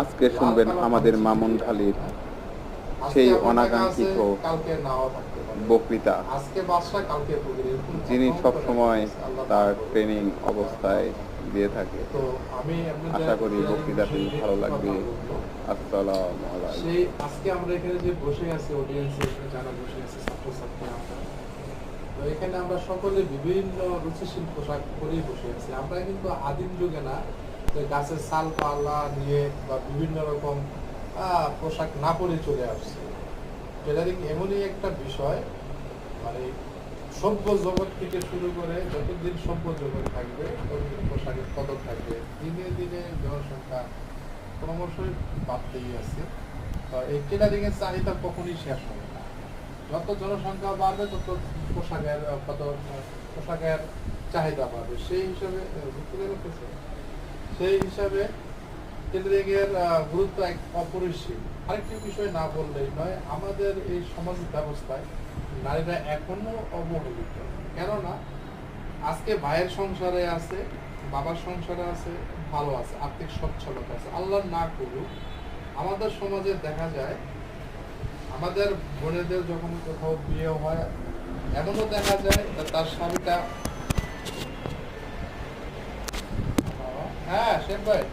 আজকে শুনবেন আমাদের মামুনখালীর সেই অনাকাঙ্ক্ষিত বক্তৃতা, যিনি সবসময় তার ট্রেনিং অবস্থায় দিয়ে থাকে। আশা করি বক্তৃতাটি ভালো লাগবে। আসসালামু আলাইকুম। সেই আজকে আমরা এখানে যে বসে আছি, অডিয়েন্সে যারা বসে আছে, ছাত্রছাত্রী আমরা, তো এখানে আমরা সকলে বিভিন্ন রুচিশীল পোশাক পরেই বসে আছি। আমরা কিন্তু আদিম যুগে না যে গাছের ছাল পালা নিয়ে বা বিভিন্ন রকম পোশাক না পরে চলে আসছে। টেলারিং এমনই একটা বিষয়, মানে সভ্য জগৎ থেকে শুরু করে যতদিন সভ্য জগৎ থাকবে ততদিন পোশাকের কদর থাকবে। দিনে দিনে জনসংখ্যা ক্রমশই বাড়তেই আছে। এই টেলারিং এর চাহিদা কখনই শেষ হবে না। যত জনসংখ্যা বাড়বে তত পোশাকের চাহিদা বাড়বে। সেই হিসাবে টেলারিং এর গুরুত্ব অপরিসীম। আরেকটি বিষয় না বললেই নয়, আমাদের এই সমাজ ব্যবস্থায় নারীরা এখনো অবহেলিত। কেননা আজকে ভাইয়ের সংসারে আছে, বাবার সংসারে আছে, ভালো আছে, আর্থিক সচ্ছলতা আছে। আল্লাহ না করুক, আমাদের সমাজে দেখা যায় আমাদের বোনেদের যখন কোথাও বিয়ে হয়, এমনও দেখা যায় তার স্বামীটা, হ্যাঁ শেখ ভাই,